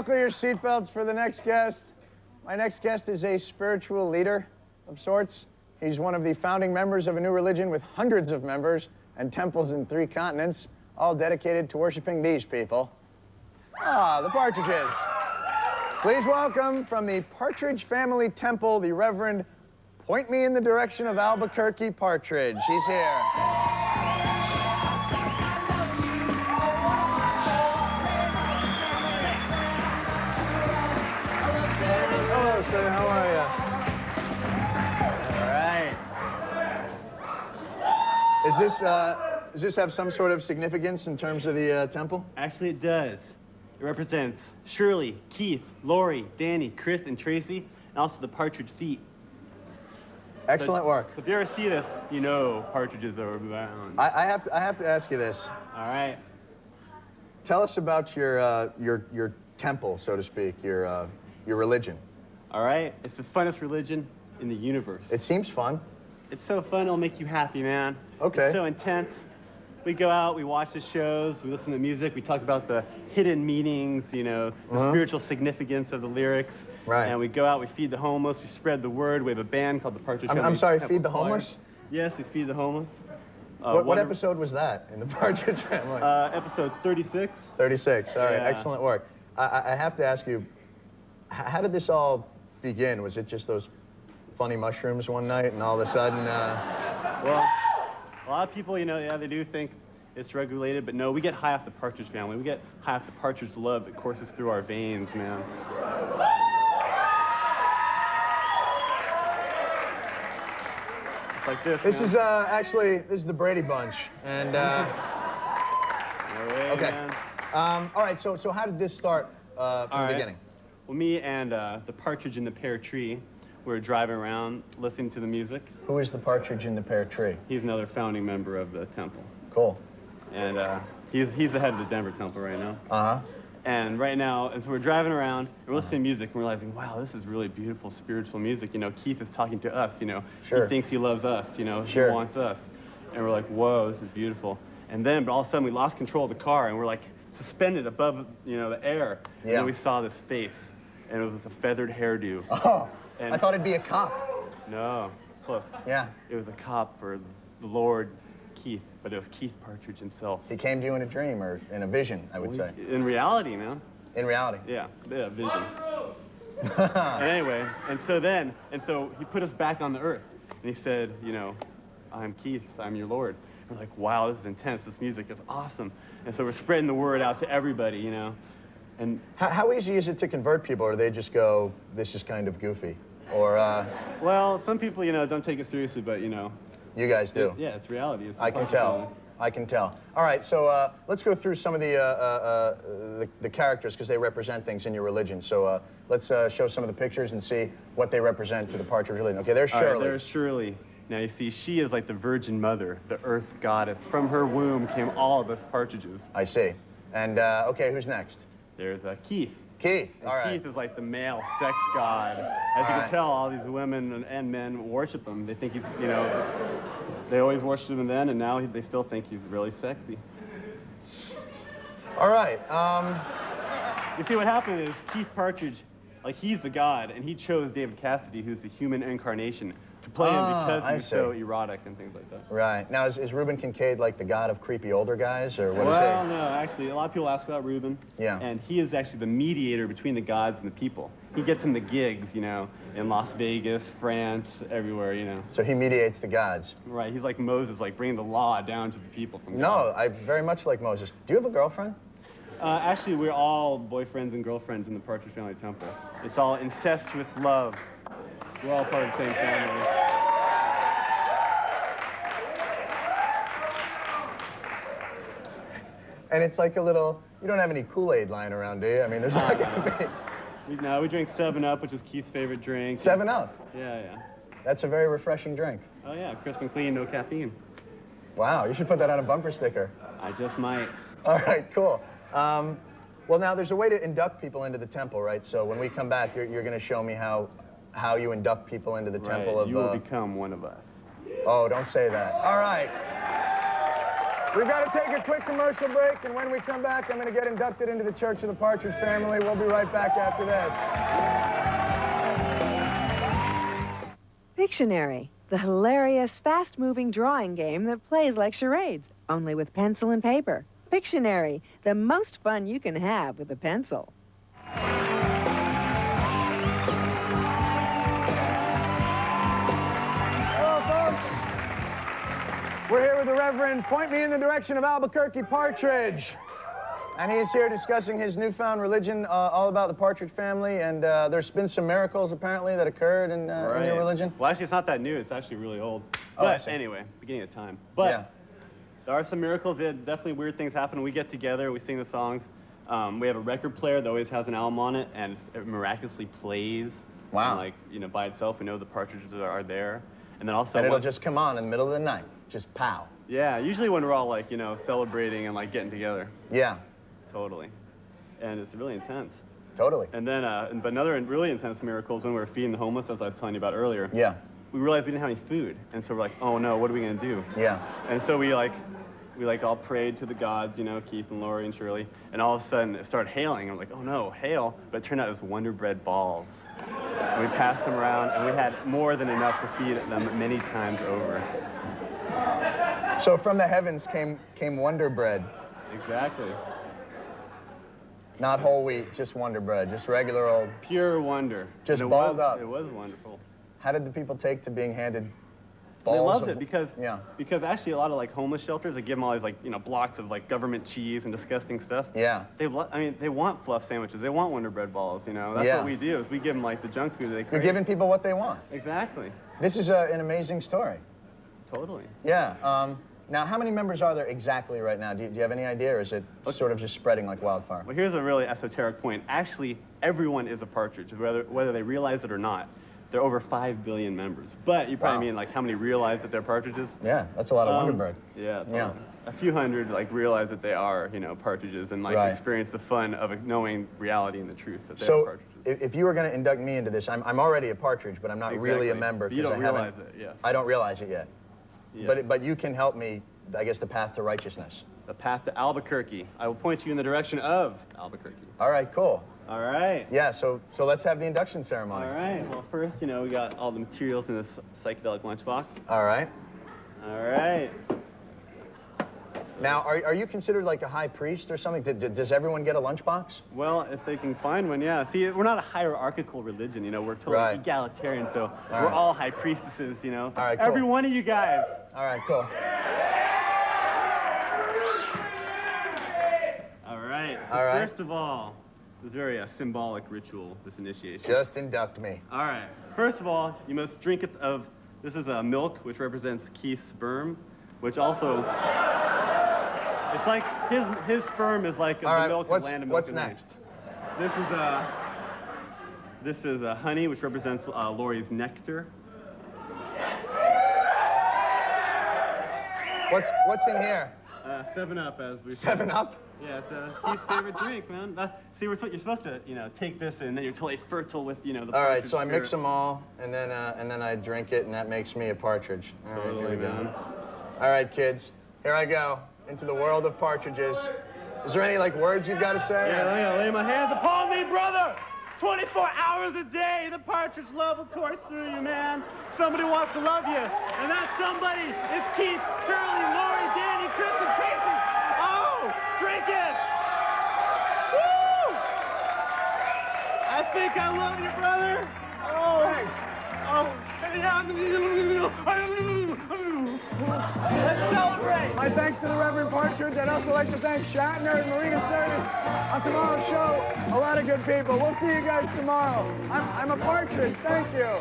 buckle your seatbelts for the next guest. My next guest is a spiritual leader of sorts. He's one of the founding members of a new religion with hundreds of members and temples in 3 continents, all dedicated to worshiping these people. Ah, the Partridges. Please welcome from the Partridge Family Temple, the Reverend Point Me in the Direction of Albuquerque Partridge. He's here. Hello, sir. How are you? All right. Does this have some sort of significance in terms of the temple? Actually, it does. It represents Shirley, Keith, Lori, Danny, Chris, and Tracy, and also the Partridge feet. Excellent work. So if you ever see this, you know partridges are around. I have to ask you this. All right. Tell us about your temple, so to speak, your religion. All right. It's the funnest religion in the universe. It seems fun. It's so fun, it'll make you happy, man. Okay. It's so intense. We go out, we watch the shows, we listen to music, we talk about the hidden meanings, you know, the spiritual significance of the lyrics. Right. And we go out, we feed the homeless, we spread the word. We have a band called the Partridge. I'm sorry, Temple feed the Choir. homeless? Yes, we feed the homeless. What episode was that in the Partridge Family? Episode 36. 36, all right, Yeah. excellent work. I have to ask you, how did this all begin? Was it just those funny mushrooms one night and all of a sudden... Well, a lot of people, you know, yeah, they do think it's drug-related, but no, we get high off the Partridge Family. We get high off the Partridge love that courses through our veins, man. It's like this, This man. is actually, this is the Brady Bunch, and... No way, okay. man. All right, so how did this start from the beginning? Well, me and the Partridge in the Pear Tree, we were driving around, listening to the music. Who is the Partridge in the Pear Tree? He's another founding member of the temple. Cool. And he's the head of the Denver temple right now. Uh-huh. And right now, and so we're driving around, and we're listening to music, and we're realizing, wow, this is really beautiful spiritual music. You know, Keith is talking to us, you know. Sure. He thinks he loves us, you know. Sure. He wants us. And we're like, whoa, this is beautiful. And then, but all of a sudden, we lost control of the car, and we're like suspended above, you know, the air. Yeah. And then we saw this face, and it was a feathered hairdo. Oh, And I thought it'd be a cop. No, close. Yeah. It was a cop for the Lord Keith, but it was Keith Partridge himself. He came to you in a dream or in a vision, I would say. In reality, man. In reality. Yeah, vision. And anyway, and so he put us back on the earth, and he said, you know, I'm Keith, I'm your Lord. We're like, wow, this is intense, this music is awesome. And so we're spreading the word out to everybody, you know. And how easy is it to convert people, or do they just go, this is kind of goofy? Or, well, some people, you know, don't take it seriously, but, you know. You guys do? Yeah, it's reality. It's I can tell. I can tell. All right, so let's go through some of the characters, because they represent things in your religion. So let's show some of the pictures and see what they represent to the Partridge religion. Okay, there's Shirley. All right, there's Shirley. Now, you see, she is like the Virgin Mother, the Earth Goddess. From her womb came all of us partridges. I see. And, okay, who's next? There's Keith. Keith, And all right. Keith is like the male sex god. As you can tell, all these women and men worship him. They think he's, you know, they always worshiped him then, and now they still think he's really sexy. All right. You see, what happened is Keith Partridge, like, he's the god, and he chose David Cassidy, who's the human incarnation, to play him because he was so erotic and things like that. Right. Now, is Reuben Kincaid like the god of creepy older guys, or what is he? Well, no, actually, a lot of people ask about Reuben. Yeah. And he is actually the mediator between the gods and the people. He gets him the gigs, you know, in Las Vegas, France, everywhere, you know. So he mediates the gods. Right, he's like Moses, like bringing the law down to the people from No, God. I very much like Moses. Do you have a girlfriend? Actually, we're all boyfriends and girlfriends in the Partridge Family Temple. It's all incestuous love. We're all part of the same family. And it's like a little, you don't have any Kool-Aid lying around, do you? I mean, there's not gonna be. No, we drink 7-Up, which is Keith's favorite drink. 7-Up? Yeah. That's a very refreshing drink. Oh yeah, crisp and clean, no caffeine. Wow, you should put that on a bumper sticker. I just might. All right, cool. Well, now there's a way to induct people into the temple, right? So when we come back, you're gonna show me how you induct people into the temple of... You will become one of us. Oh, don't say that. All right. We've got to take a quick commercial break, and when we come back, I'm going to get inducted into the Church of the Partridge Family. We'll be right back after this. Pictionary, the hilarious, fast-moving drawing game that plays like charades, only with pencil and paper. Pictionary, the most fun you can have with a pencil. Hello, folks. We're here with the Reverend Point Me in the Direction of Albuquerque Partridge. And he's here discussing his newfound religion, all about the Partridge family. And there's been some miracles, apparently, that occurred in your religion. Well, actually, it's not that new. It's actually really old. Oh, But anyway, beginning of time. But yeah. There are some miracles. Definitely weird things happen. We get together. We sing the songs. We have a record player that always has an album on it, and it miraculously plays. Wow. And, like, you know, by itself, we know the Partridges are there. And then also... And it'll just come on in the middle of the night. Just pow. Yeah, usually when we're all, like, you know, celebrating and, like, getting together. Yeah. Totally. And it's really intense. Totally. And then, but another really intense miracle is when we were feeding the homeless, as I was telling you about earlier. Yeah. We realized we didn't have any food. And so we're like, oh no, what are we gonna do? Yeah. And so we all prayed to the gods, you know, Keith and Lori and Shirley. And all of a sudden it started hailing. And we're like, oh no, hail. But it turned out it was Wonder Bread balls. And we passed them around, and we had more than enough to feed them many times over. So from the heavens came Wonder Bread. Exactly. Not whole wheat, just Wonder Bread, just regular old. Pure wonder. Just balled up. It was wonderful. How did the people take to being handed They balls loved it because actually a lot of like homeless shelters, they give them all these like, you know, blocks of like government cheese and disgusting stuff. Yeah. They want fluff sandwiches. They want Wonder Bread balls, you know. That's what we do, is we give them like the junk food they crave. You're giving people what they want. Exactly. This is an amazing story. Totally. Yeah. Now, how many members are there exactly right now? Do you have any idea, or is it sort of just spreading like wildfire? Well, here's a really esoteric point. Actually, everyone is a partridge, whether they realize it or not. There are over 5 billion members. But you probably mean like how many realize that they're partridges? Yeah, that's a lot of Wonder Bread. Yeah, totally. A few hundred like realize that they are, you know, partridges and like experience the fun of knowing reality and the truth that they're partridges. If you were going to induct me into this, I'm already a partridge, but I'm not really a member. But you don't realize it, yes. I don't realize it yet. Yes. But you can help me, I guess, the path to righteousness. The path to Albuquerque. I will point you in the direction of Albuquerque. All right, cool. All right. Yeah, so let's have the induction ceremony. All right. Well, first, you know, we got all the materials in this psychedelic lunchbox. All right. All right. Now, are you considered like a high priest or something? Does everyone get a lunchbox? Well, if they can find one, yeah. See, we're not a hierarchical religion, you know. We're totally egalitarian, so we're all high priestesses, you know. All right, cool. Every one of you guys. All right, cool. All right. So first of all, this very symbolic ritual, this initiation. Just induct me. All right. First of all, you must drink it of, this is milk, which represents Keith's sperm, which also, it's like his sperm is like the milk of land of milk. What's next? This is honey, which represents Lori's nectar. What's in here? 7-Up, as we 7-Up? Yeah, it's Keith's favorite drink, man. See, you're supposed to, you know, take this and then you're totally fertile with, you know, the. All right, so I mix them all, and then I drink it, and that makes me a partridge. Totally, man. All right, kids, here I go into the world of partridges. Is there any like words you've got to say? Yeah, lay my hands upon thee, brother. 24 hours a day, the partridge love will course through you, man. Somebody wants to love you, and that somebody is Keith, Shirley, Lori, Danny, Chris, and Tracy. Oh, drink it. Woo! I think I love you, brother. Oh, thanks. Oh, let's celebrate. My thanks to the Reverend Partridge. I'd also like to thank Shatner and Marina Sturgis. On tomorrow's show, a lot of good people. We'll see you guys tomorrow. I'm a partridge. Thank you.